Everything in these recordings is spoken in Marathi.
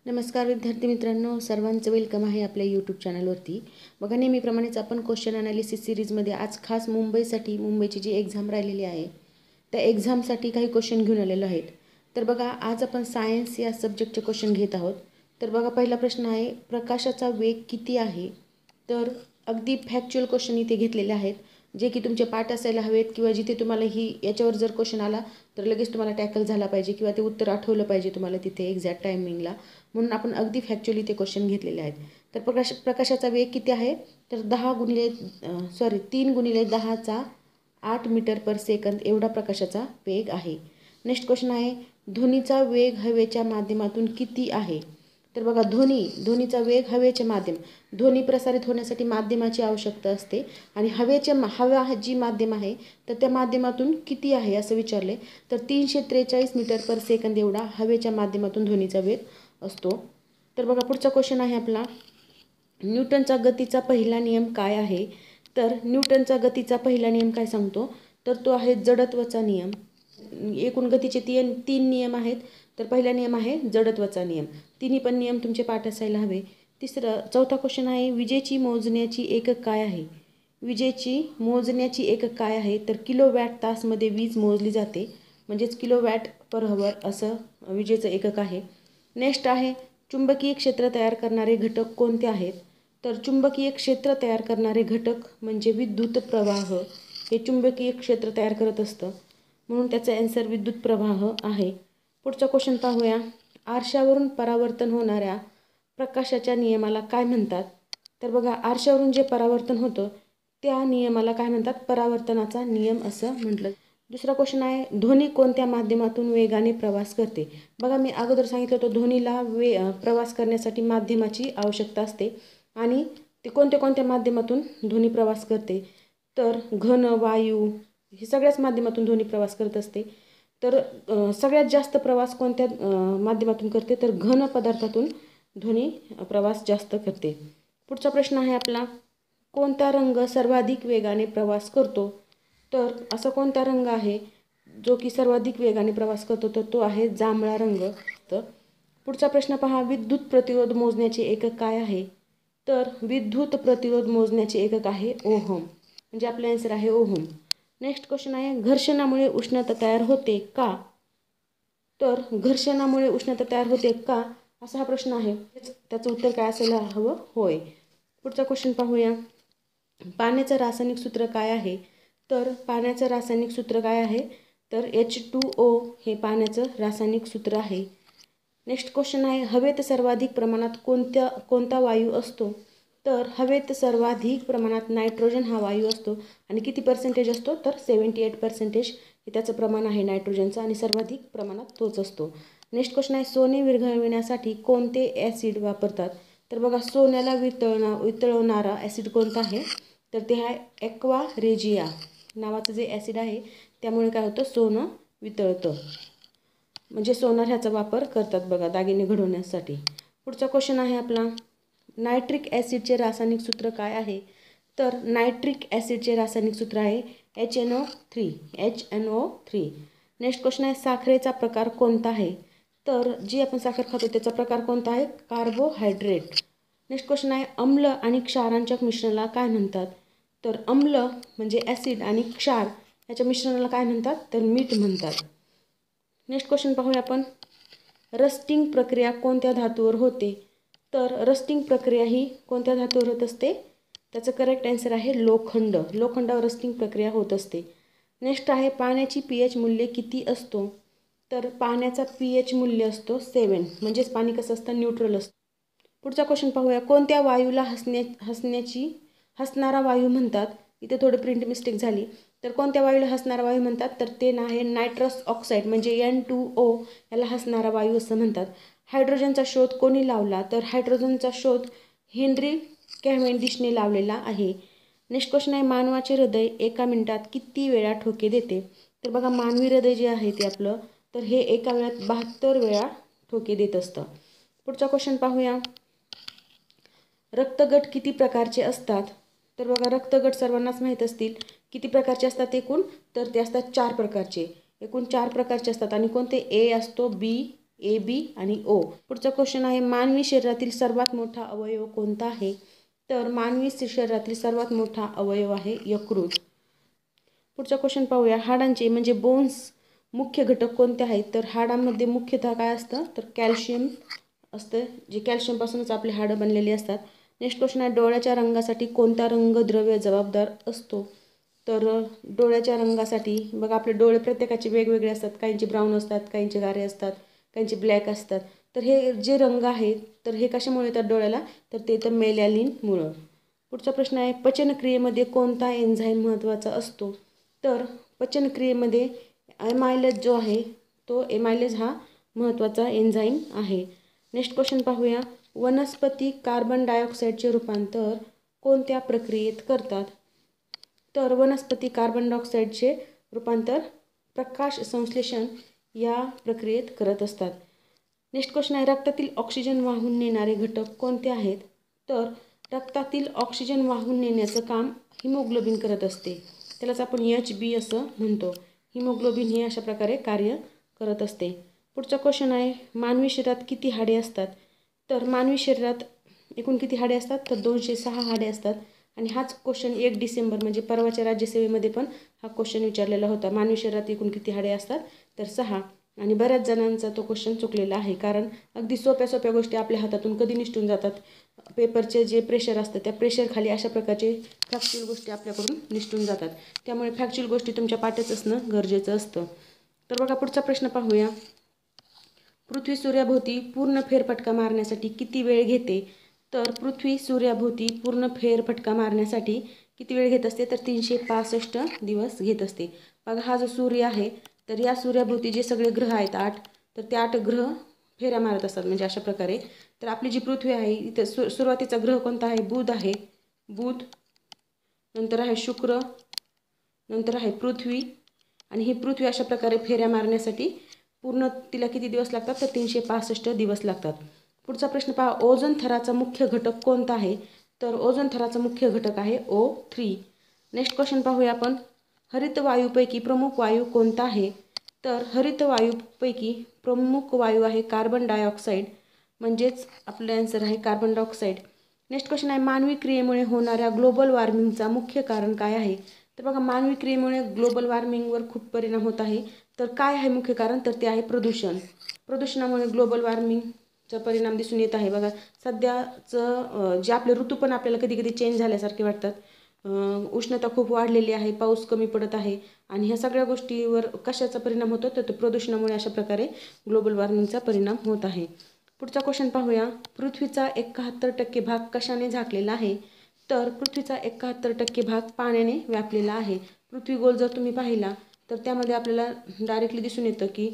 नमस्कार विद्यार्थी मित्रांनो, सर्वांचं वेलकम आहे आपल्या यूट्यूब चॅनलवरती. बघा, नेहमीप्रमाणेच आपण क्वेश्चन ॲनालिसिस सिरीजमध्ये आज खास मुंबईची जी एक्झाम राहिलेली आहे त्या एक्झामसाठी काही क्वेश्चन घेऊन आलेलो आहेत. तर बघा, आज आपण सायन्स या सब्जेक्टचे क्वेश्चन घेत आहोत. तर बघा, पहिला प्रश्न आहे, प्रकाशाचा वेग किती आहे? तर अगदी फॅक्च्युअल क्वेश्चन इथे घेतलेले आहेत, जे की तुमचे पाठ असायला हवेत किंवा जिथे तुम्हाला याच्यावर जर क्वेश्चन आला तर लगेच तुम्हाला टॅकल झाला पाहिजे किंवा ते उत्तर आठवलं पाहिजे तुम्हाला तिथे एक्झॅक्ट टायमिंगला. म्हणून आपण अगदी फॅक्च्युअली ते क्वेश्चन घेतलेले आहेत. तर प्रकाशाचा वेग किती आहे? तर 3 गुणिले 10⁸ मीटर पर सेकंद एवढा प्रकाशाचा वेग आहे. नेक्स्ट क्वेश्चन आहे, ध्वनीचा वेग हवेच्या माध्यमातून किती आहे? तर बघा, ध्वनीचा वेग हवेचे माध्यम, ध्वनी प्रसारित होण्यासाठी माध्यमाची आवश्यकता असते आणि हवा जी माध्यम आहे तर त्या माध्यमातून किती आहे असं विचारले. तर 343 मीटर पर सेकंद एवढा हवेच्या माध्यमातून ध्वनीचा वेग असतो. तर बघा, पुढचा क्वेश्चन आहे आपला, न्यूटनचा गतीचा पहिला नियम काय आहे? तर न्यूटनचा गतीचा पहिला नियम काय सांगतो? तर तो आहे जडत्वाचा नियम. एकूण गतीचे तीन नियम आहेत. तर पहिला नियम आहे जडत्वाचा नियम. तिन्ही पण नियम तुमचे पाठ असायला हवे. चौथा क्वेश्चन आहे, विजेची मोजण्याची एकक काय आहे? विजेची मोजण्याची एकक काय आहे? तर किलोवॅट तासमध्ये वीज मोजली जाते, म्हणजेच किलोवॅट पर हवर असं विजेचं एकक आहे. नेक्स्ट आहे, चुंबकीय क्षेत्र तयार करणारे घटक कोणते आहेत? तर चुंबकीय क्षेत्र तयार करणारे घटक म्हणजे विद्युत प्रवाह, हे चुंबकीय क्षेत्र तयार करत असतं, म्हणून त्याचा आन्सर विद्युत प्रवाह आहे. पुढचा क्वेश्चन पाहूया, आरशावरून परावर्तन होणाऱ्या प्रकाशाच्या नियमाला काय म्हणतात? तर बघा, आरशावरून जे परावर्तन होतं त्या नियमाला काय म्हणतात? परावर्तनाचा नियम असं म्हटलं. दुसरा क्वेश्चन आहे, ध्वनी कोणत्या माध्यमातून वेगाने प्रवास करते? बघा, मी अगोदर सांगितलं होतं ध्वनीला प्रवास करण्यासाठी माध्यमाची आवश्यकता असते आणि ते कोणत्या माध्यमातून ध्वनी प्रवास करते? तर घन, वायू, हे सगळ्याच माध्यमातून ध्वनी प्रवास करत असते. तर सगळ्यात जास्त प्रवास कोणत्या माध्यमातून करते? तर घन पदार्थातून ध्वनी प्रवास जास्त करते. पुढचा प्रश्न आहे आपला, कोणता रंग सर्वाधिक वेगाने प्रवास करतो? तर असा कोणता रंग आहे जो की सर्वाधिक वेगाने प्रवास करतो? तर तो आहे जांभळा रंग. तर पुढचा प्रश्न पहा, विद्युत प्रतिरोध मोजण्याचे एकक काय आहे? तर विद्युत प्रतिरोध मोजण्याचे एकक आहे ओहम, म्हणजे आपला आन्सर आहे ओहम. नेक्स्ट क्वेश्चन आहे, घर्षणामुळे उष्णता तयार होते का? तर घर्षणामुळे उष्णता तयार होते का, असा हा प्रश्न आहे. त्याचं उत्तर काय असायला हवं? होय. पुढचा क्वेश्चन पाहूया, पाण्याचं रासायनिक सूत्र काय आहे? तर पाण्याचं रासायनिक सूत्र काय आहे? तर H2O हे पाण्याचं रासायनिक सूत्र आहे. नेक्स्ट क्वेश्चन आहे, हवेत सर्वाधिक प्रमाणात कोणता वायू असतो? तर हवेत सर्वाधिक प्रमाणात नायट्रोजन हा वायू असतो आणि किती पर्सेंटेज असतो? तर 78% हे त्याचं प्रमाण आहे नायट्रोजनचं आणि सर्वाधिक प्रमाणात तोच असतो. नेक्स्ट क्वेश्चन आहे, सोने विरघळविण्यासाठी कोणते ॲसिड वापरतात? तर बघा, सोन्याला वितळवणारा ॲसिड कोणता आहे? तर ते आहे ॲक्वा रेजिया नावाचं जे ॲसिड आहे, त्यामुळे काय होतं? सोनं वितळतं, म्हणजे सोनार ह्याचा वापर करतात बघा दागिने घडवण्यासाठी. पुढचा क्वेश्चन आहे आपला, नायट्रिक ॲसिडचे रासायनिक सूत्र काय आहे? तर नायट्रिक ॲसिडचे रासायनिक सूत्र आहे HNO3. नेक्स्ट क्वेश्चन आहे, साखरेचा प्रकार कोणता आहे? तर जी आपण साखर खातो त्याचा प्रकार कोणता आहे? कार्बोहायड्रेट. नेक्स्ट क्वेश्चन आहे, अम्ल आणि क्षारांच्या मिश्रणाला काय म्हणतात? तर अम्ल म्हणजे ॲसिड आणि क्षार याच्या मिश्रणाला काय म्हणतात? तर मीठ म्हणतात. नेक्स्ट क्वेश्चन पाहूया आपण, रस्टिंग प्रक्रिया कोणत्या धातूवर होते? तर रस्टिंग प्रक्रिया ही कोणत्या धातूवर होत असते? त्याचं करेक्ट आन्सर आहे लोखंड. लोखंडावर रस्टिंग प्रक्रिया होत असते. नेक्स्ट आहे, पाण्याची pH मूल्य किती असतो? तर पाण्याचा pH मूल्य असतो 7, म्हणजेच पाणी कसं असतं? न्यूट्रल असतं. पुढचा क्वेश्चन पाहूया, कोणत्या वायूला हसणारा वायू म्हणतात? इथे थोडी प्रिंट मिस्टेक झाली. तर कोणत्या वायूला हसणारा वायू म्हणतात? तर ते आहे नायट्रस ऑक्साईड म्हणजे N2O, याला हसणारा वायू असं म्हणतात. हायड्रोजनचा शोध कोणी लावला? तर हायड्रोजनचा शोध हेनरी कॅव्हेंडिशने लावलेला आहे. नेक्स्ट क्वेश्चन आहे, मानवाचे हृदय एका मिनिटात किती वेळा ठोके देते? तर बघा, मानवी हृदय जे आहे ते आपलं, तर हे एका वेळात 72 वेळा ठोके देत असतं. पुढचा क्वेश्चन पाहूया, रक्तगट किती प्रकारचे असतात? तर बघा, रक्तगट सर्वांनाच माहीत असतील. किती प्रकारचे असतात एकूण? तर ते असतात 4 प्रकारचे. एकूण 4 प्रकारचे असतात. आणि कोणते? A असतो, B, ए, बी आणि ओ. पुढचा क्वेश्चन आहे मानवी शरीरातील सर्वात मोठा अवयव कोणता आहे? तर मानवी शरीरातील सर्वात मोठा अवयव आहे यकृत. पुढचा क्वेश्चन पाहूया, हाडांचे म्हणजे बोन्स मुख्य घटक कोणते आहेत? तर हाडांमध्ये मुख्यतः काय असतं? तर कॅल्शियम असतं, जे कॅल्शियमपासूनच आपले हाडं बनलेली असतात. नेक्स्ट क्वेश्चन आहे, डोळ्याच्या रंगासाठी कोणता रंगद्रव्य जबाबदार असतो? तर डोळ्याच्या रंगासाठी बघा, आपले डोळे प्रत्येकाचे वेगवेगळे असतात. काहींचे ब्राऊन असतात, काहींचे गारे असतात, काहींचे ब्लॅक असतात. तर हे जे रंग आहेत तर हे कशामुळे येतात डोळ्याला? तर ते तर मेलॅनिनमुळं. पुढचा प्रश्न आहे, पचनक्रियेमध्ये कोणता एन्झाईम महत्त्वाचा असतो? तर पचनक्रियेमध्ये एमायलेज जो आहे तो एमायलेज हा महत्त्वाचा एन्झाईम आहे. नेक्स्ट क्वेश्चन पाहूया, वनस्पती कार्बन डायऑक्साईडचे रूपांतर कोणत्या प्रक्रियेत करतात? तर वनस्पती कार्बन डायऑक्साईडचे रूपांतर प्रकाश संश्लेषण या प्रक्रियेत करत असतात. नेक्स्ट क्वेश्चन आहे, रक्तातील ऑक्सिजन वाहून नेणारे घटक कोणते आहेत? तर रक्तातील ऑक्सिजन वाहून नेण्याचं काम हिमोग्लोबिन करत असते. त्यालाच आपण HB असं म्हणतो. हिमोग्लोबिन हे अशा प्रकारे कार्य करत असते. पुढचा क्वेश्चन आहे, मानवी शरीरात किती हाडे असतात? तर मानवी शरीरात एकूण किती हाडे असतात? तर 206 हाडे असतात. आणि हाच क्वेश्चन 1 डिसेंबर म्हणजे परवाच्या राज्यसेवेमध्ये पण हा क्वेश्चन विचारलेला होता. मानवी शरीरात एकूण किती हाडे असतात? तर 6. आणि बऱ्याच जणांचा तो क्वेश्चन चुकलेला आहे, कारण अगदी सोप्या सोप्या गोष्टी आपल्या हातातून कधी निसटून जातात. पेपरचे जे प्रेशर असतं त्या प्रेशरखाली अशा प्रकारचे फॅक्च्युअल गोष्टी आपल्याकडून निसटून जातात. त्यामुळे फॅक्च्युअल गोष्टी तुमच्या पाठच असणं गरजेचं असतं. तर बघा, पुढचा प्रश्न पाहूया, पृथ्वी सूर्याभोवती पूर्ण फेरफटका मारण्यासाठी किती वेळ घेते? तर पृथ्वी सूर्याभोवती पूर्ण फेरफटका मारण्यासाठी किती वेळ घेत असते? तर 365 दिवस घेत असते. बघा, हा जो सूर्य आहे तर या सूर्याभोवती जे सगळे ग्रह आहेत 8, तर ते 8 ग्रह फेऱ्या मारत असतात. म्हणजे अशा प्रकारे तर आपली जी पृथ्वी आहे इथं सुरुवातीचा ग्रह कोणता आहे? बुध आहे. बुध, नंतर आहे शुक्र, नंतर आहे पृथ्वी. आणि ही पृथ्वी अशा प्रकारे फेऱ्या मारण्यासाठी पूर्ण तिला किती दिवस लागतात? तर 365 दिवस लागतात. पुढचा प्रश्न पहा, ओझोन थराचा मुख्य घटक कोणता आहे? तर ओझोन थराचा मुख्य घटक आहे O3. नेक्स्ट क्वेश्चन पाहूया आपण, हरित वायूपैकी प्रमुख वायू कोणता आहे? तर हरित वायूपैकी प्रमुख वायू आहे कार्बन डायऑक्साईड, म्हणजेच आपलं आन्सर आहे कार्बन डायऑक्साईड. नेक्स्ट क्वेश्चन आहे, मानवी क्रियेमुळे होणाऱ्या ग्लोबल वॉर्मिंगचा मुख्य कारण काय आहे? तर बघा, मानवी क्रियेमुळे ग्लोबल वॉर्मिंगवर खूप परिणाम होत आहे. तर काय आहे मुख्य कारण? तर ते आहे प्रदूषण. प्रदूषणामुळे ग्लोबल वॉर्मिंगचा परिणाम दिसून येत आहे. बघा, सध्याचं जे आपले ऋतू पण आपल्याला कधी कधी चेंज झाल्यासारखे वाटतात. उष्णता खूप वाढलेली आहे, पाऊस कमी पडत आहे. आणि ह्या सगळ्या गोष्टीवर कशाचा परिणाम होतो? तर प्रदूषणामुळे अशा प्रकारे ग्लोबल वॉर्मिंगचा परिणाम होत आहे. पुढचा क्वेश्चन पाहूया, पृथ्वीचा 71% भाग कशाने झाकलेला आहे? तर पृथ्वीचा 71% भाग पाण्याने व्यापलेला आहे. पृथ्वी गोल जर तुम्ही पाहिला तर त्यामध्ये आपल्याला डायरेक्टली दिसून येतं की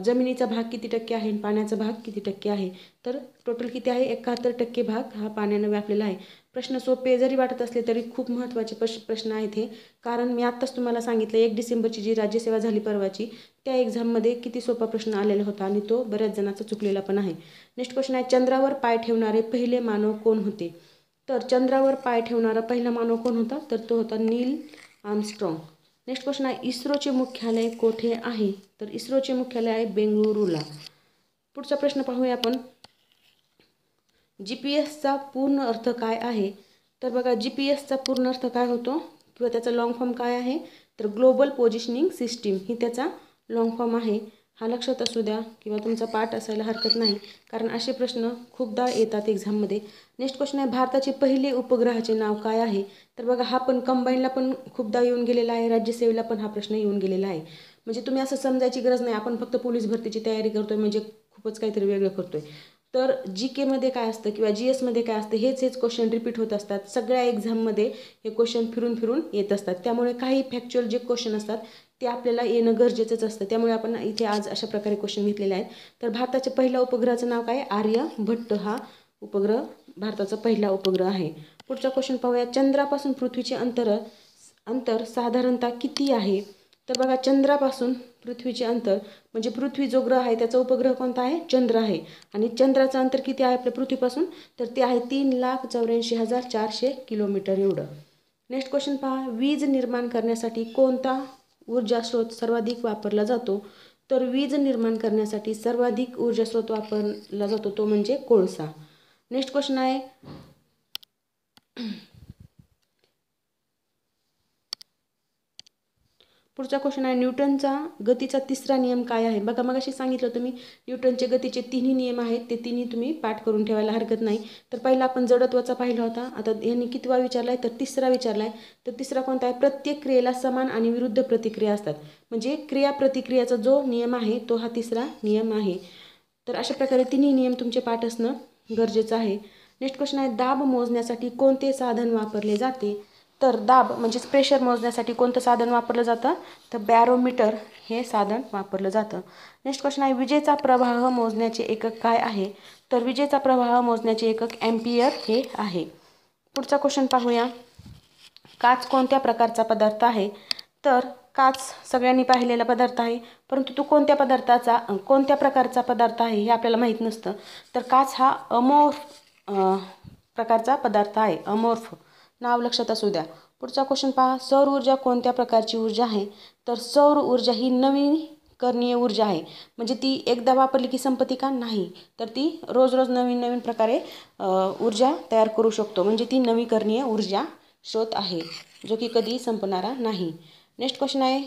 जमिनीचा भाग किती टक्के आहे आणि पाण्याचा भाग किती टक्के आहे. तर टोटल किती आहे? 71% भाग हा पाण्याने व्यापलेला आहे. प्रश्न सोपे जरी वाटत असले तरी खूप महत्त्वाचे प्रश्न आहेत हे, कारण मी आत्ताच तुम्हाला सांगितलं 1 डिसेंबरची जी राज्यसेवा झाली परवाची, त्या एक्झाममध्ये किती सोपा प्रश्न आलेला होता आणि तो बऱ्याच जणांचा चुकलेला पण आहे. नेक्स्ट क्वेश्चन आहे, चंद्रावर पाय ठेवणारे पहिले मानव कोण होते? तर चंद्रावर पाय ठेवणारा पहिला मानव कोण होता? तर तो होता नील आर्मस्ट्रॉंग. नेक्स्ट क्वेश्चन आहे, इस्रोचे मुख्यालय कोठे आहे? तर इस्रोचे मुख्यालय आहे बेंगळुरूला. पुढचा प्रश्न पाहूया आपण, GPS चा पूर्ण अर्थ काय आहे? तर बघा, GPS चा पूर्ण अर्थ काय होतो किंवा त्याचा लॉंग फॉर्म काय आहे? तर ग्लोबल पोझिशनिंग सिस्टीम ही त्याचा लॉंग फॉर्म आहे. हा लक्षात असू द्या किंवा तुमचा पाठ असायला हरकत नाही, कारण असे प्रश्न खूपदा येतात एक्झाममध्ये. नेक्स्ट क्वेश्चन आहे, भारताचे पहिले उपग्रहाचे नाव काय आहे? तर बघा, हा पण कंबाईनला पण खूपदा येऊन गेलेला आहे, राज्यसेवेला पण हा प्रश्न येऊन गेलेला आहे. म्हणजे तुम्ही असं समजायची गरज नाही आपण फक्त पोलीस भरतीची तयारी करतोय म्हणजे खूपच काहीतरी वेगळं करतोय. तर GKमध्ये काय असतं किंवा GSमध्ये काय असतं, हेच क्वेश्चन रिपीट होत असतात. सगळ्या एक्झाममध्ये हे क्वेश्चन फिरून फिरून येत असतात. त्यामुळे काही फॅक्च्युअल जे क्वेश्चन असतात ते आपल्याला येणं गरजेचंच असतं. त्यामुळे आपण इथे आज अशा प्रकारे क्वेश्चन घेतलेले आहेत. तर भारताच्या पहिल्या उपग्रहाचं नाव काय? आर्यभट्ट हा उपग्रह भारताचा पहिला उपग्रह आहे. पुढचा क्वेश्चन पाहूया, चंद्रापासून पृथ्वीचे अंतर साधारणतः किती आहे? तर बघा, चंद्रापासून पृथ्वीचे अंतर म्हणजे पृथ्वी जो ग्रह आहे त्याचा उपग्रह कोणता आहे? चंद्र आहे. आणि चंद्राचं अंतर किती आहे आपल्या पृथ्वीपासून? तर ते आहे 3,84,400 किलोमीटर एवढं. नेक्स्ट क्वेश्चन पहा, वीज निर्माण करण्यासाठी कोणता ऊर्जा स्रोत सर्वाधिक वापरला जातो? तर वीज निर्माण करण्यासाठी सर्वाधिक ऊर्जा स्रोत वापरला जातो तो म्हणजे कोळसा. नेक्स्ट क्वेश्चन आहे, पुढचा क्वेश्चन आहे, न्यूटनचा गतीचा तिसरा नियम काय आहे? बघा मगाशी सांगितलं तुम्ही न्यूटनचे गतीचे तिन्ही नियम आहेत, ते तिन्ही तुम्ही पाठ करून ठेवायला हरकत नाही. तर पहिला आपण जडत्वाचा पाहिला होता, आता यांनी कितवा विचारला आहे? तर तिसरा विचारला आहे. तर तिसरा कोणता आहे? प्रत्येक क्रियेला समान आणि विरुद्ध प्रतिक्रिया असतात, म्हणजे क्रिया प्रतिक्रियाचा जो नियम आहे तो हा तिसरा नियम आहे. तर अशा प्रकारे तिन्ही नियम तुमचे पाठ असणं गरजेचं आहे. नेक्स्ट क्वेश्चन आहे, दाब मोजण्यासाठी कोणते साधन वापरले जाते? तर दाब म्हणजेच प्रेशर मोजण्यासाठी कोणतं साधन वापरलं जातं? तर बॅरोमीटर हे साधन वापरलं जातं. नेक्स्ट क्वेश्चन आहे, विजेचा प्रवाह मोजण्याचे एकक काय आहे? तर विजेचा प्रवाह मोजण्याचे एकक एम्पियर हे आहे. पुढचा क्वेश्चन पाहूया, काच कोणत्या प्रकारचा पदार्थ आहे? तर काच सगळ्यांनी पाहिलेला पदार्थ आहे, परंतु तो कोणत्या प्रकारचा पदार्थ आहे हे आपल्याला माहीत नसतं. तर काच हा अमोर्फ प्रकारचा पदार्थ आहे, अमोर्फ नाव लक्षात असू द्या. पुढचा क्वेश्चन पहा, सौर ऊर्जा कोणत्या प्रकारची ऊर्जा आहे? तर सौर ऊर्जा ही नवीकरणीय ऊर्जा आहे, म्हणजे ती एकदा वापरली की संपत्ती का? नाही, तर ती रोज रोज नवीन नवीन प्रकारे ऊर्जा तयार करू शकतो, म्हणजे ती नवीकरणीय ऊर्जा स्रोत आहे, जो की कधी संपणारा नाही. नेक्स्ट क्वेश्चन आहे,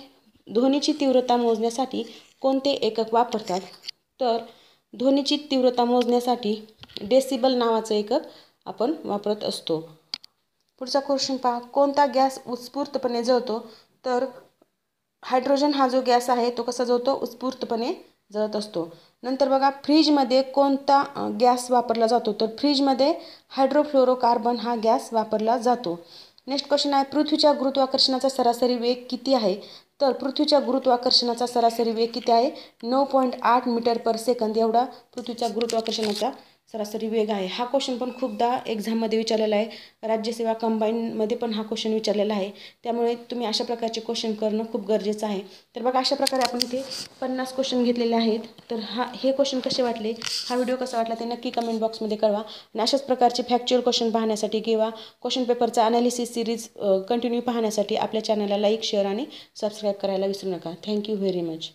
ध्वनीची तीव्रता मोजण्यासाठी कोणते एकक वापरतात? तर ध्वनीची तीव्रता मोजण्यासाठी डेसिबल नावाचं एकक आपण वापरत असतो. पुढचा क्वेश्चन पहा, कोणता गॅस उत्स्फूर्तपणे जळतो? तर हायड्रोजन हा जो गॅस आहे तो कसा जळतो? उत्स्फूर्तपणे जळत असतो. नंतर बघा, फ्रीजमध्ये कोणता गॅस वापरला जातो? तर फ्रीजमध्ये हायड्रोफ्लोरोकार्बन हा गॅस वापरला जातो. नेक्स्ट क्वेश्चन आहे, पृथ्वीच्या गुरुत्वाकर्षणाचा सरासरी वेग किती आहे? तर पृथ्वीच्या गुरुत्वाकर्षणाचा सरासरी वेग किती आहे? 9.8 मीटर पर सेकंद एवढा पृथ्वीच्या गुरुत्वाकर्षणाचा सरासरी वेग आहे. हा क्वेश्चन पण खूपदा एक्झाममध्ये विचारलेला आहे, राज्यसेवा कंबाईनमध्ये पण हा क्वेश्चन विचारलेला आहे, त्यामुळे तुम्ही अशा प्रकारचे क्वेश्चन करणं खूप गरजेचं आहे. तर बघा, अशा प्रकारे आपण इथे 50 क्वेश्चन घेतलेले आहेत. तर हे क्वेश्चन कसे वाटले, हा व्हिडिओ कसा वाटला ते नक्की कमेंट बॉक्समध्ये कळवा. आणि अशाच प्रकारचे फॅक्च्युअल क्वेश्चन पाहण्यासाठी किंवा क्वेश्चन पेपरचा ॲनालिसिस सिरीज कंटिन्यू पाहण्यासाठी आपल्या चॅनलला लाईक, शेअर आणि सबस्क्राईब करायला विसरू नका. Thank you very much.